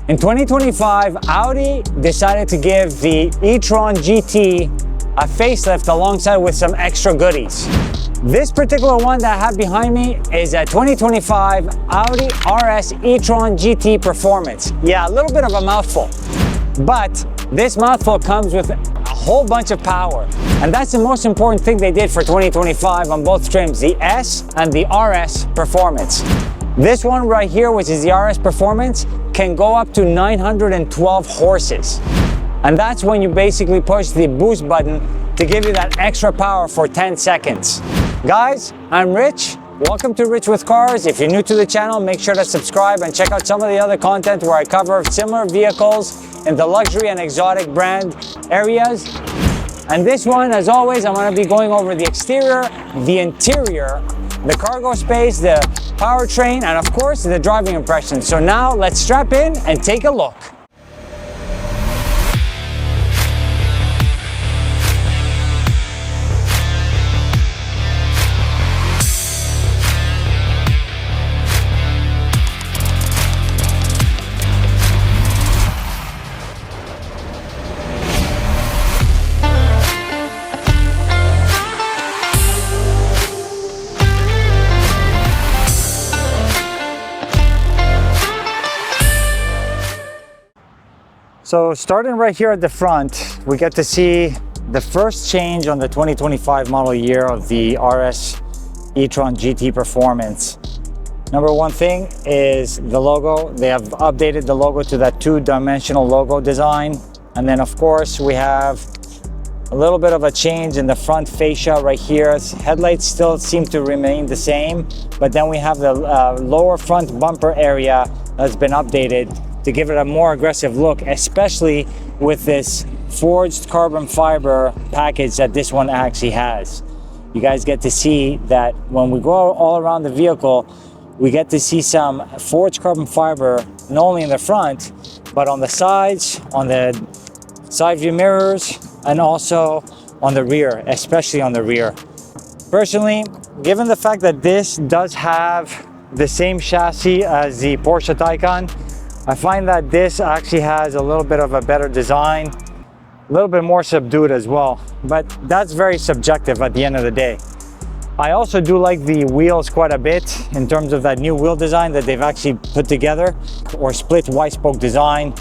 In 2025, Audi decided to give the E-Tron GT a facelift alongside with some extra goodies. This particular one that I have behind me is a 2025 Audi RS E-Tron GT Performance. Yeah, a little bit of a mouthful, but this mouthful comes with a whole bunch of power. And that's the most important thing they did for 2025 on both trims, the S and the RS Performance. This one right here, which is the RS Performance, can go up to 912 horses. And that's when you basically push the boost button to give you that extra power for 10 seconds. Guys, I'm Rich. Welcome to Rich with Cars. If you're new to the channel, make sure to subscribe and check out some of the other content where I cover similar vehicles in the luxury and exotic brand areas. And this one, as always, I'm going to be going over the exterior, the interior, the cargo space, the powertrain, and of course, the driving impression. So now let's strap in and take a look. So starting right here at the front, we get to see the first change on the 2025 model year of the RS E-Tron GT Performance. Number one thing is the logo. They have updated the logo to that two-dimensional logo design. And then of course we have a little bit of a change in the front fascia right here. Headlights still seem to remain the same, but then we have the lower front bumper area that's been updated to give it a more aggressive look, especially with this forged carbon fiber package that this one actually has. You guys get to see that when we go all around the vehicle, we get to see some forged carbon fiber, not only in the front, but on the sides, on the side view mirrors, and also on the rear, especially on the rear. Personally, given the fact that this does have the same chassis as the Porsche Taycan, I find that this actually has a little bit of a better design, a little bit more subdued as well, but that's very subjective at the end of the day. I also do like the wheels quite a bit in terms of that new wheel design that they've actually put together, or split wide spoke design,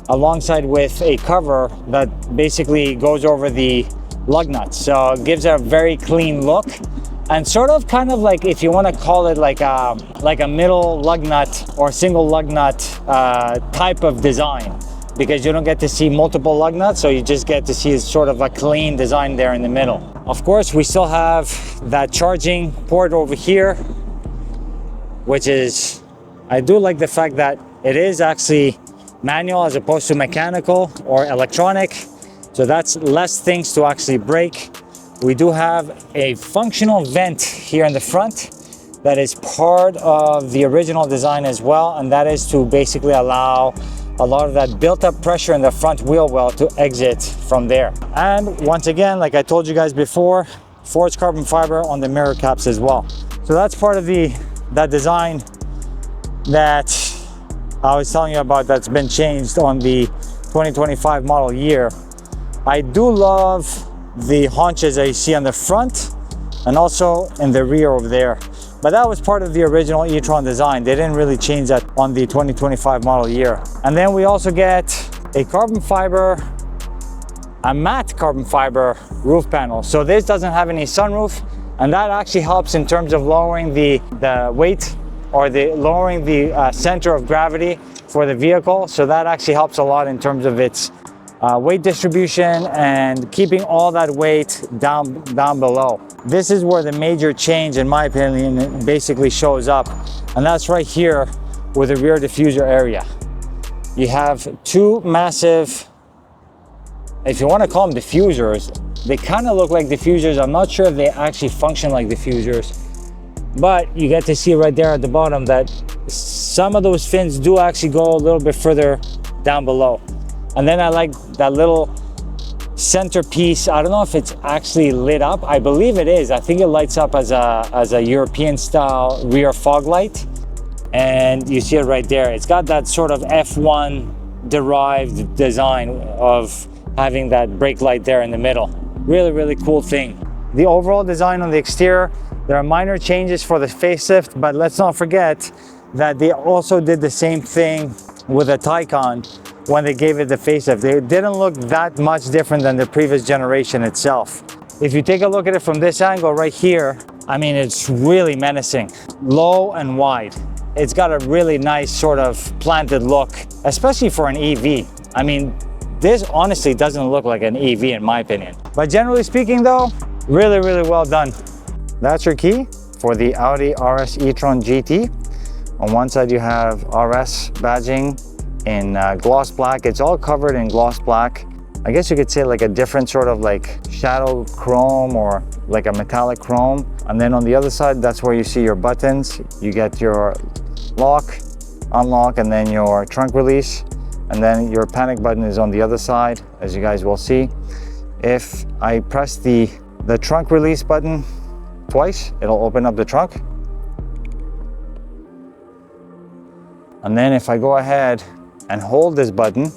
alongside with a cover that basically goes over the lug nuts. So it gives it a very clean look. And sort of kind of like, if you want to call it like a middle lug nut or single lug nut type of design, because you don't get to see multiple lug nuts, so you just get to see sort of a clean design there in the middle. Of course, we still have that charging port over here, which is, I do like the fact that it is actually manual as opposed to mechanical or electronic, so that's less things to actually break. We do have a functional vent here in the front that is part of the original design as well, and that is to basically allow a lot of that built-up pressure in the front wheel well to exit from there. And once again, like I told you guys before, forged carbon fiber on the mirror caps as well. So that's part of that design that I was telling you about that's been changed on the 2025 model year. I do love the haunches that you see on the front and also in the rear over there, but that was part of the original E-Tron design. They didn't really change that on the 2025 model year. And then we also get a matte carbon fiber roof panel. So this doesn't have any sunroof, and that actually helps in terms of lowering the weight, or lowering the center of gravity for the vehicle. So that actually helps a lot in terms of its weight distribution and keeping all that weight down below. This is where the major change, in my opinion, basically shows up, and that's right here with the rear diffuser area. You have two massive, if you want to call them diffusers, they kind of look like diffusers. I'm not sure if they actually function like diffusers, but you get to see right there at the bottom that some of those fins do actually go a little bit further down below. And then I like that little centerpiece. I don't know if it's actually lit up. I believe it is. I think it lights up as a European style rear fog light. And you see it right there. It's got that sort of F1 derived design of having that brake light there in the middle. Really, really cool thing. The overall design on the exterior, there are minor changes for the facelift, but let's not forget that they also did the same thing with the Taycan when they gave it the facelift. It didn't look that much different than the previous generation itself. If you take a look at it from this angle right here, I mean, it's really menacing, low and wide. It's got a really nice sort of planted look, especially for an EV. I mean, this honestly doesn't look like an EV in my opinion. But generally speaking though, really, really well done. That's your key for the Audi RS E-Tron GT. On one side you have RS badging in gloss black. It's all covered in gloss black. I guess you could say like a different sort of like shadow chrome or like a metallic chrome. And then on the other side, that's where you see your buttons. You get your lock, unlock, and then your trunk release. And then your panic button is on the other side, as you guys will see. If I press the trunk release button twice, it'll open up the trunk. And then if I go ahead and hold this button,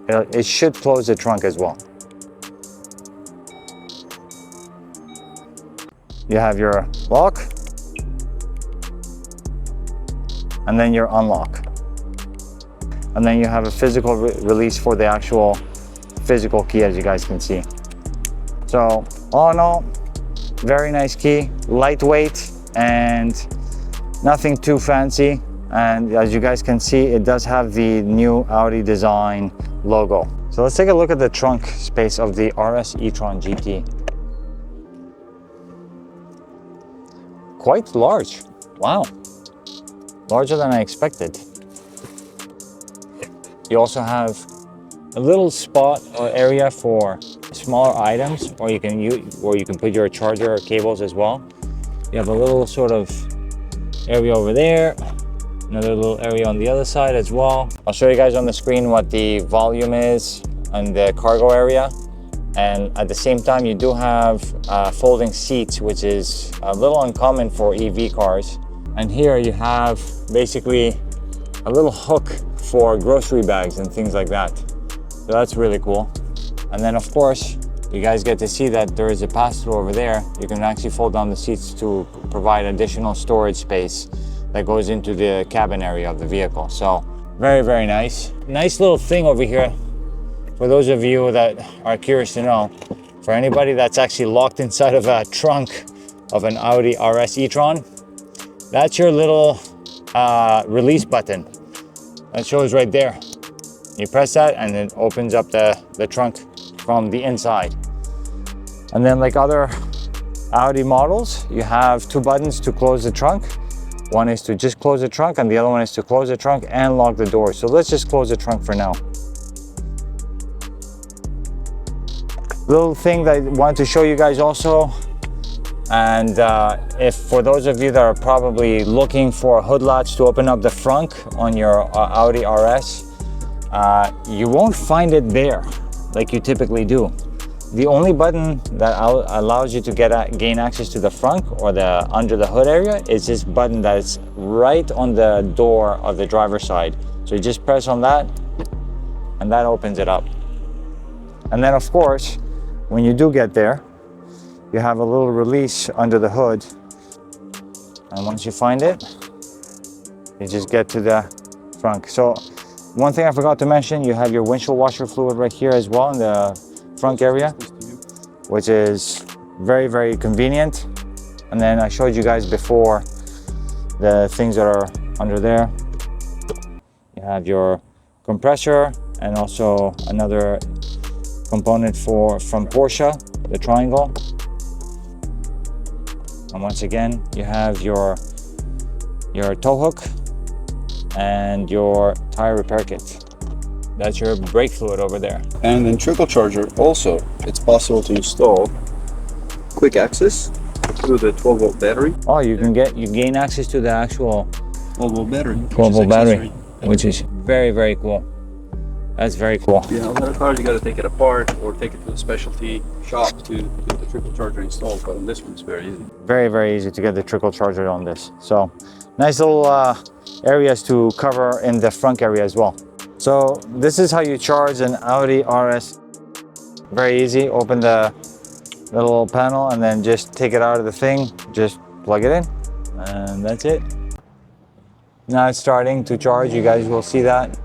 it should close the trunk as well. You have your lock, and then your unlock. And then you have a physical release for the actual physical key, as you guys can see. So all in all, very nice key, lightweight and nothing too fancy. And as you guys can see, it does have the new Audi design logo. So let's take a look at the trunk space of the RS E-Tron GT. Quite large, wow. Larger than I expected. You also have a little spot or area for smaller items, or you can put your charger cables as well. You have a little sort of area over there, another little area on the other side as well. I'll show you guys on the screen what the volume is and the cargo area. And at the same time, you do have folding seats, which is a little uncommon for EV cars. And here you have basically a little hook for grocery bags and things like that. So that's really cool. And then of course, you guys get to see that there is a pass-through over there. You can actually fold down the seats to provide additional storage space that goes into the cabin area of the vehicle. So very, very nice. Nice little thing over here. For those of you that are curious to know, for anybody that's actually locked inside of a trunk of an Audi RS E-Tron, that's your little release button. That shows right there. You press that and it opens up the trunk from the inside. And then like other Audi models, you have two buttons to close the trunk. One is to just close the trunk and the other one is to close the trunk and lock the door. So let's just close the trunk for now. Little thing that I wanted to show you guys also, and if for those of you that are probably looking for a hood latch to open up the frunk on your Audi RS, you won't find it there like you typically do. The only button that allows you to gain access to the frunk or the under the hood area is this button that's right on the door of the driver's side. So you just press on that and that opens it up. And then of course, when you do get there, you have a little release under the hood. And once you find it, you just get to the frunk. So one thing I forgot to mention, you have your windshield washer fluid right here as well in the front area, which is very, very convenient. And then I showed you guys before the things that are under there. You have your compressor and also another component from Porsche, the triangle. And once again, you have your tow hook and your tire repair kit. That's your brake fluid over there. And then trickle charger also, it's possible to install quick access to the 12-volt battery. Oh, you gain access to the actual 12-volt battery. 12-volt battery, which is very, very cool. That's very cool. Yeah, a lot of cars you got to take it apart or take it to a specialty shop to get the trickle charger installed, but on this one it's very easy. Very, very easy to get the trickle charger on this. So nice little areas to cover in the front area as well. So this is how you charge an Audi RS. Very easy. Open the little panel and then just take it out of the thing. Just plug it in and that's it. Now it's starting to charge. You guys will see that.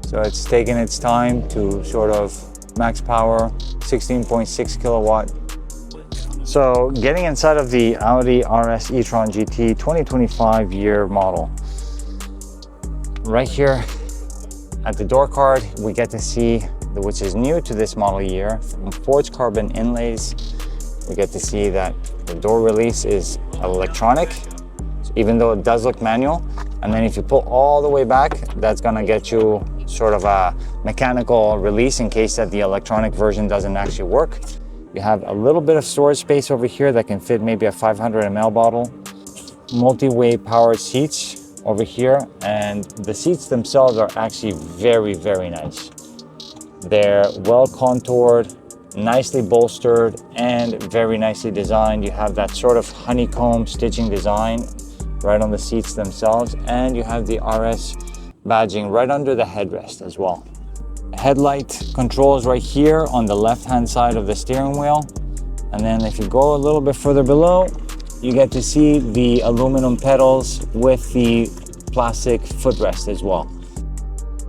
So it's taking its time to sort of max power, 16.6 kilowatt. So getting inside of the Audi RS E-Tron GT 2025 year model. Right here at the door card, we get to see, which is new to this model year, forged carbon inlays. We get to see that the door release is electronic, even though it does look manual. And then if you pull all the way back, that's gonna get you sort of a mechanical release in case that the electronic version doesn't actually work. You have a little bit of storage space over here that can fit maybe a 500 ml bottle. Multi-way powered seats over here, and the seats themselves are actually very, very nice. They're well contoured, nicely bolstered, and very nicely designed. You have that sort of honeycomb stitching design right on the seats themselves, and you have the RS badging right under the headrest as well. Headlight controls right here on the left hand side of the steering wheel, and then if you go a little bit further below, you get to see the aluminum pedals with the plastic footrest as well.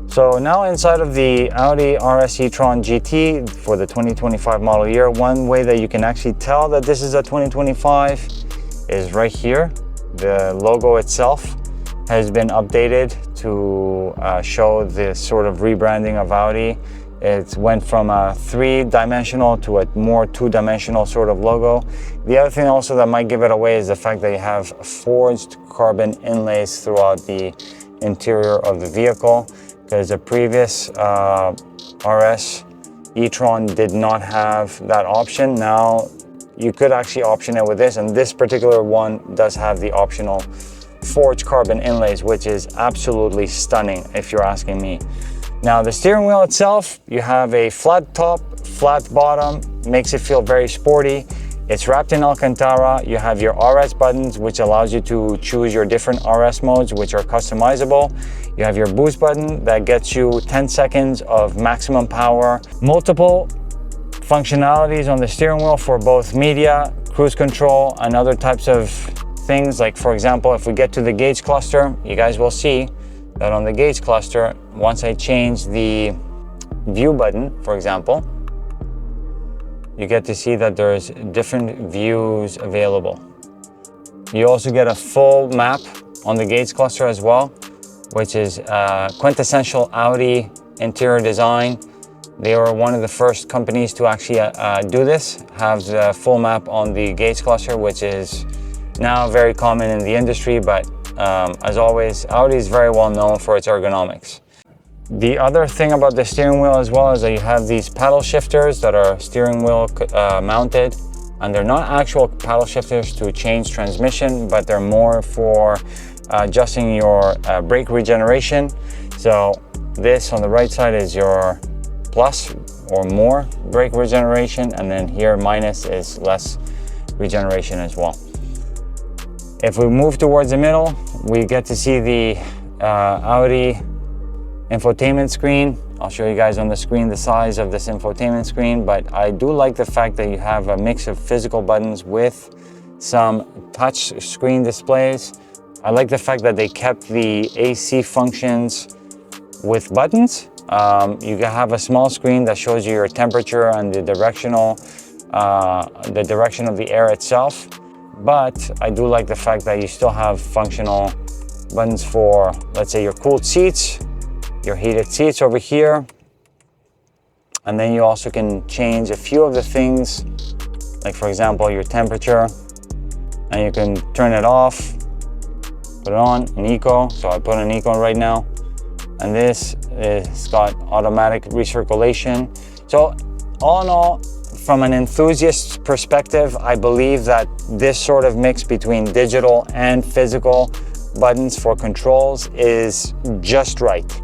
So now inside of the Audi RS E-Tron GT for the 2025 model year, one way that you can actually tell that this is a 2025 is right here. The logo itself has been updated to show this sort of rebranding of Audi. It went from a 3-dimensional to a more 2-dimensional sort of logo. The other thing also that might give it away is the fact that you have forged carbon inlays throughout the interior of the vehicle, because the previous RS E-Tron did not have that option. Now you could actually option it with this, and this particular one does have the optional forged carbon inlays, which is absolutely stunning if you're asking me. Now the steering wheel itself, you have a flat top, flat bottom, makes it feel very sporty. It's wrapped in Alcantara. You have your RS buttons, which allows you to choose your different RS modes, which are customizable. You have your boost button that gets you 10 seconds of maximum power. Multiple functionalities on the steering wheel for both media, cruise control, and other types of things. Like for example, if we get to the gauge cluster, you guys will see that on the gauge cluster, once I change the view button, for example, you get to see that there's different views available. You also get a full map on the gauge cluster as well, which is quintessential Audi interior design. They were one of the first companies to actually do this, have the full map on the gauge cluster, which is now very common in the industry, but as always, Audi is very well known for its ergonomics. The other thing about the steering wheel as well is that you have these paddle shifters that are steering wheel mounted, and they're not actual paddle shifters to change transmission, but they're more for adjusting your brake regeneration. So this on the right side is your plus or more brake regeneration, and then here minus is less regeneration as well. If we move towards the middle, we get to see the Audi infotainment screen. I'll show you guys on the screen the size of this infotainment screen, but I do like the fact that you have a mix of physical buttons with some touch screen displays. I like the fact that they kept the AC functions with buttons. You have a small screen that shows you your temperature and the direction of the air itself. But I do like the fact that you still have functional buttons for, let's say, your cooled seats, your heated seats over here. And then you also can change a few of the things, like for example, your temperature, and you can turn it off, put it on in eco. So I put in eco right now. And this is got automatic recirculation. So all in all, from an enthusiast perspective, I believe that this sort of mix between digital and physical buttons for controls is just right.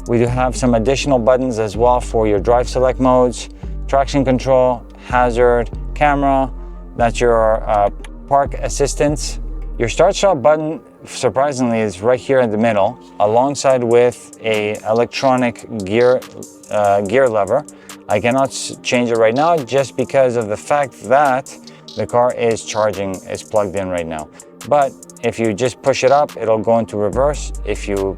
We do have some additional buttons as well for your drive select modes, traction control, hazard, camera. That's your park assistance. Your start stop button, surprisingly, is right here in the middle, alongside with a electronic gear lever. I cannot change it right now just because of the fact that the car is charging, is plugged in right now. But if you just push it up, it'll go into reverse. If you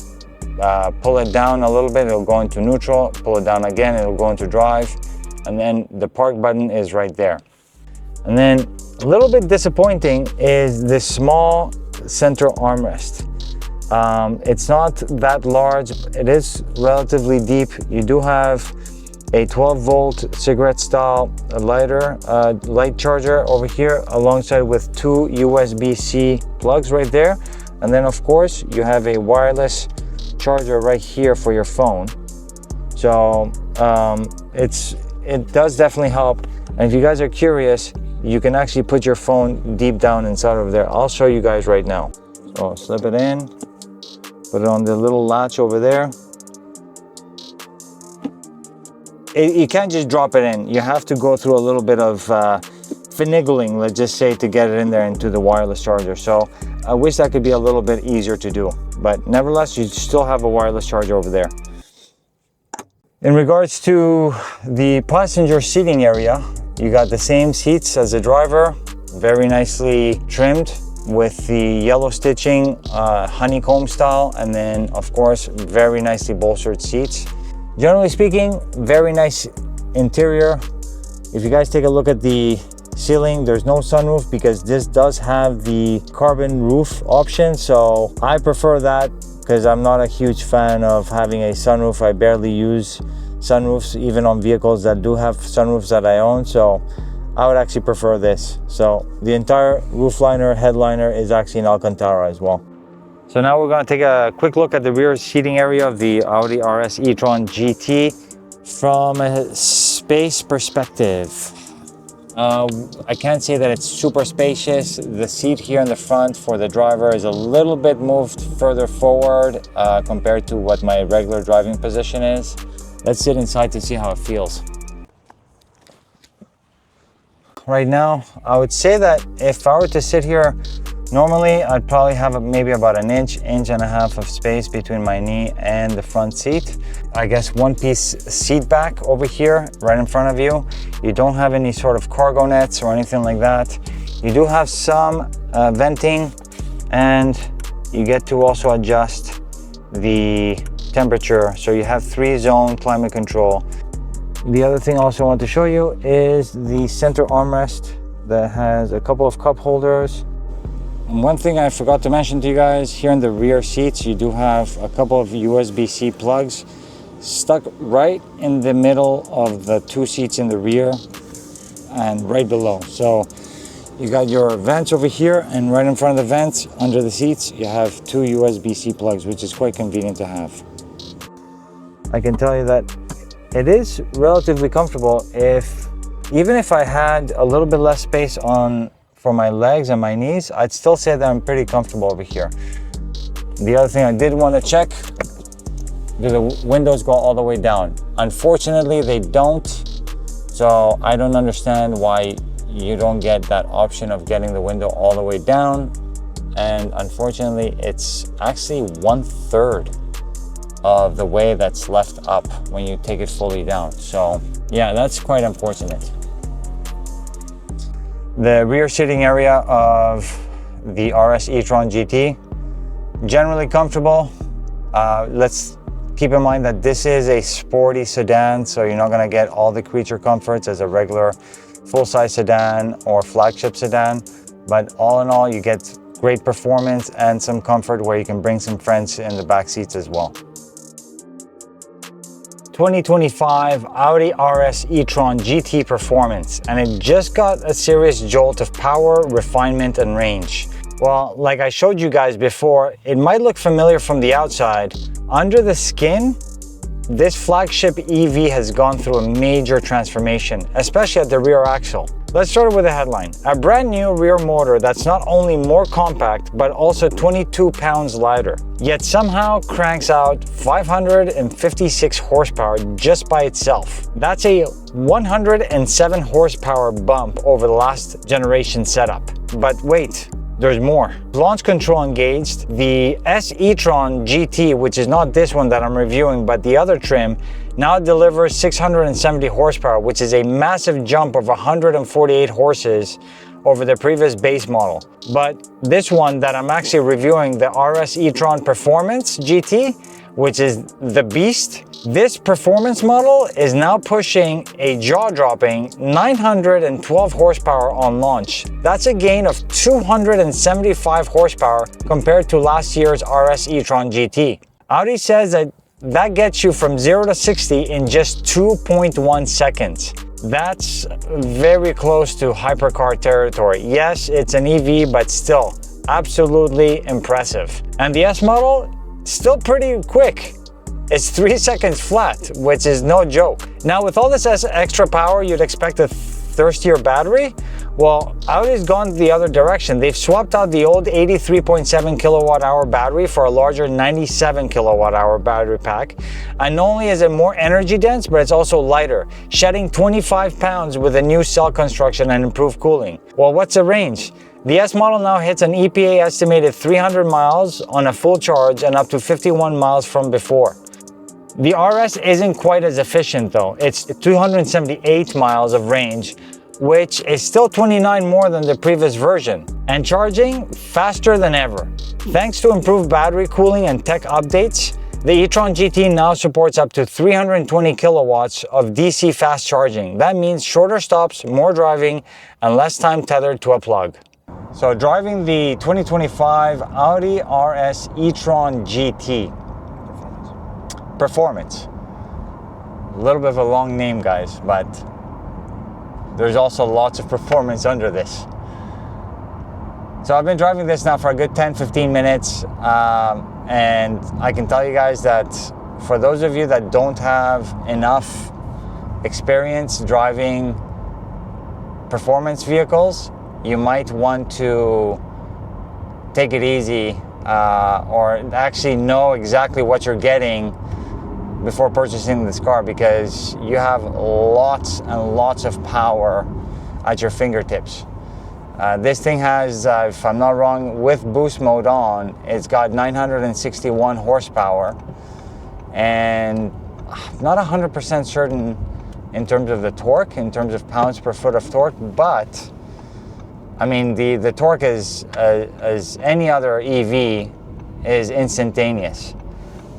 pull it down a little bit, it'll go into neutral. Pull it down again, it'll go into drive. And then the park button is right there. And then a little bit disappointing is this small center armrest. It's not that large. It is relatively deep. You do have a 12-volt cigarette style lighter, light charger over here, alongside with two USB-C plugs right there. And then of course you have a wireless charger right here for your phone. So it does definitely help. And if you guys are curious, you can actually put your phone deep down inside of there. I'll show you guys right now. So slip it in, put it on the little latch over there. You can't just drop it in. You have to go through a little bit of finagling, let's just say, to get it in there into the wireless charger. So I wish that could be a little bit easier to do, but nevertheless, you still have a wireless charger over there. In regards to the passenger seating area, you got the same seats as the driver, very nicely trimmed with the yellow stitching, honeycomb style, and then of course, very nicely bolstered seats. Generally speaking, very nice interior. If you guys take a look at the ceiling, there's no sunroof because this does have the carbon roof option. So I prefer that because I'm not a huge fan of having a sunroof. I barely use sunroofs, even on vehicles that do have sunroofs that I own. So I would actually prefer this. So the entire roof liner, headliner is actually in Alcantara as well. So now we're going to take a quick look at the rear seating area of the Audi RS E-Tron GT from a space perspective. I can't say that it's super spacious. The seat here in the front for the driver is a little bit moved further forward compared to what my regular driving position is. Let's sit inside to see how it feels. Right now, I would say that if I were to sit here normally, I'd probably have maybe about an inch and a half of space between my knee and the front seat. I guess one-piece seat back over here, right in front of you. You don't have any sort of cargo nets or anything like that. You do have some venting, and you get to also adjust the temperature. So you have 3-zone climate control. The other thing also I want to show you is the center armrest that has a couple of cup holders. And one thing I forgot to mention to you guys, here in the rear seats, you do have a couple of USB-C plugs stuck right in the middle of the two seats in the rear and right below. So you got your vents over here, and right in front of the vents, under the seats, you have two USB-C plugs, which is quite convenient to have. I can tell you that it is relatively comfortable. Even if I had a little bit less space for my legs and my knees, I'd still say that I'm pretty comfortable over here. The other thing I did want to check, do the windows go all the way down? Unfortunately, they don't. So I don't understand why you don't get that option of getting the window all the way down. And unfortunately, it's actually 1/3 of the way that's left up when you take it fully down. So yeah, that's quite unfortunate. The rear seating area of the RS E-Tron GT, generally comfortable. Let's keep in mind that this is a sporty sedan, so you're not gonna get all the creature comforts as a regular full-size sedan or flagship sedan. But all in all, you get great performance and some comfort where you can bring some friends in the back seats as well. 2025 Audi RS E-Tron GT Performance, and it just got a serious jolt of power, refinement, and range. Well, like I showed you guys before, it might look familiar from the outside. Under the skin, this flagship EV has gone through a major transformation, especially at the rear axle. Let's start with the headline. A brand new rear motor that's not only more compact, but also 22 pounds lighter, yet somehow cranks out 556 horsepower just by itself. That's a 107 horsepower bump over the last generation setup. But wait, there's more. Launch control engaged, the RS E-Tron GT, which is not this one that I'm reviewing, but the other trim, now delivers 670 horsepower, which is a massive jump of 148 horses over the previous base model. But this one that I'm actually reviewing, the RS E-Tron Performance GT, which is the beast, this performance model is now pushing a jaw-dropping 912 horsepower on launch. That's a gain of 275 horsepower compared to last year's RS E-Tron GT. Audi says that gets you from 0 to 60 in just 2.1 seconds. That's very close to hypercar territory. Yes, it's an EV, but still absolutely impressive. And the S model, still pretty quick. It's 3 seconds flat, which is no joke. Now, with all this extra power, you'd expect a thirstier battery. Well, Audi's gone the other direction. They've swapped out the old 83.7 kilowatt hour battery for a larger 97 kilowatt hour battery pack. And not only is it more energy dense, but it's also lighter, shedding 25 pounds with a new cell construction and improved cooling. Well, what's the range? The S model now hits an EPA estimated 300 miles on a full charge and up to 51 miles from before. The RS isn't quite as efficient though. It's 278 miles of range, which is still 29 more than the previous version, and charging faster than ever. Thanks to improved battery cooling and tech updates, the e-tron GT now supports up to 320 kilowatts of DC fast charging. That means shorter stops, more driving, and less time tethered to a plug. So driving the 2025 Audi RS E-Tron GT Performance. A little bit of a long name, guys, but there's also lots of performance under this. So I've been driving this now for a good 10-15 minutes, and I can tell you guys that for those of you that don't have enough experience driving performance vehicles, you might want to take it easy or actually know exactly what you're getting before purchasing this car, because you have lots and lots of power at your fingertips. This thing has, if I'm not wrong, with boost mode on, it's got 961 horsepower, and I'm not 100% certain in terms of the torque, in terms of pounds per foot of torque, but I mean the torque is as any other EV is instantaneous.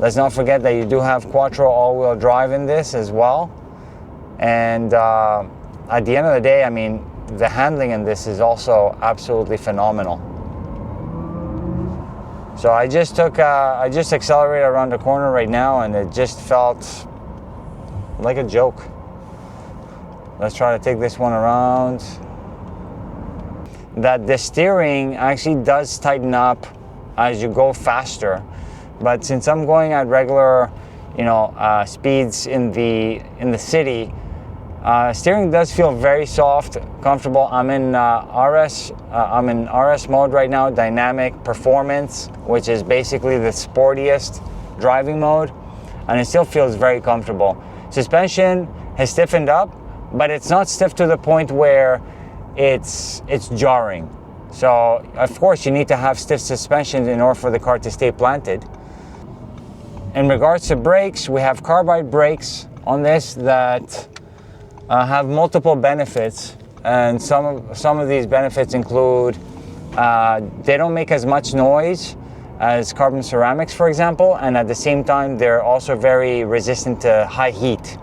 Let's not forget that you do have quattro all-wheel drive in this as well. And at the end of the day, I mean, the handling in this is also absolutely phenomenal. So I just accelerated around the corner right now, and it just felt like a joke. Let's try to take this one around. That the steering actually does tighten up as you go faster. But since I'm going at regular, speeds in the city, steering does feel very soft, comfortable. I'm in RS mode right now, dynamic performance, which is basically the sportiest driving mode, and it still feels very comfortable. Suspension has stiffened up, but it's not stiff to the point where it's jarring. So of course you need to have stiff suspension in order for the car to stay planted. In regards to brakes, we have carbide brakes on this that have multiple benefits, and some of these benefits include they don't make as much noise as carbon ceramics, for example, and at the same time they're also very resistant to high heat.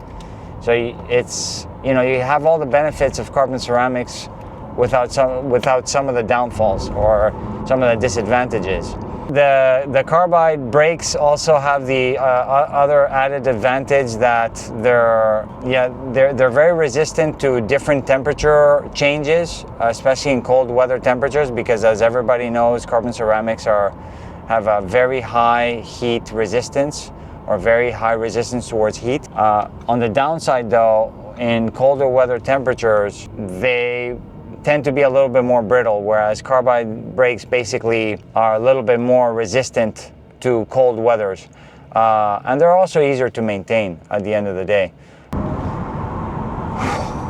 So it's you have all the benefits of carbon ceramics without some of the downfalls or some of the disadvantages. The carbide brakes also have the other added advantage that they're very resistant to different temperature changes, especially in cold weather temperatures, because as everybody knows, carbon ceramics have a very high heat resistance, or very high resistance towards heat. On the downside though, in colder weather temperatures, they tend to be a little bit more brittle, whereas carbide brakes basically are a little bit more resistant to cold weathers. And they're also easier to maintain at the end of the day.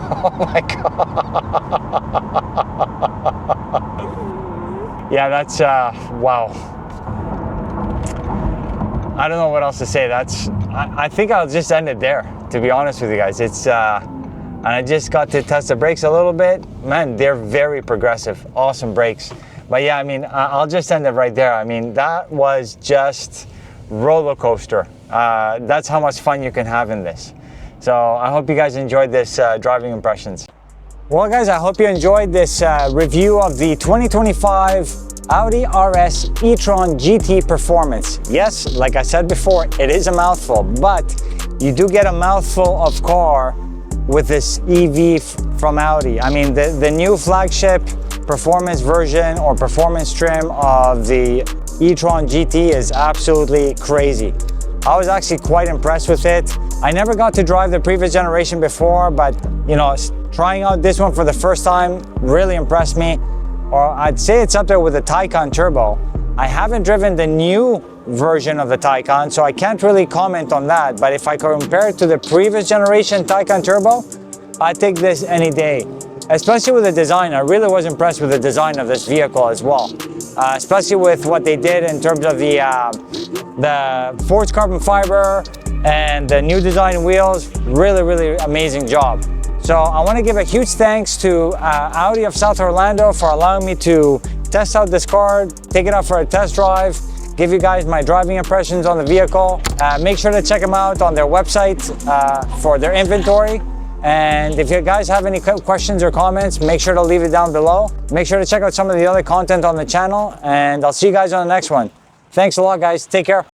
Oh my God. Yeah, that's, wow. I don't know what else to say. I think I'll just end it there, to be honest with you guys. And I just got to test the brakes a little bit. Man, they're very progressive, awesome brakes. But yeah, I mean, I'll just end it right there. I mean, that was just roller coaster. That's how much fun you can have in this. So I hope you guys enjoyed this driving impressions. Well guys, I hope you enjoyed this review of the 2025 Audi RS E-Tron GT Performance. Yes, like I said before, it is a mouthful, but you do get a mouthful of car with this EV from Audi. I mean, the new flagship performance version or performance trim of the E-Tron GT is absolutely crazy. I was actually quite impressed with it. I never got to drive the previous generation before, but you know, trying out this one for the first time really impressed me. Or I'd say it's up there with the Taycan Turbo. I haven't driven the new version of the Taycan, so I can't really comment on that. But if I compare it to the previous generation Taycan Turbo, I'd take this any day. Especially with the design, I really was impressed with the design of this vehicle as well. Especially with what they did in terms of the forged carbon fiber and the new design wheels. Really, really amazing job. So I want to give a huge thanks to Audi of South Orlando for allowing me to test out this car, take it out for a test drive, give you guys my driving impressions on the vehicle. Make sure to check them out on their website for their inventory. And if you guys have any questions or comments, make sure to leave it down below. Make sure to check out some of the other content on the channel, and I'll see you guys on the next one. Thanks a lot, guys. Take care.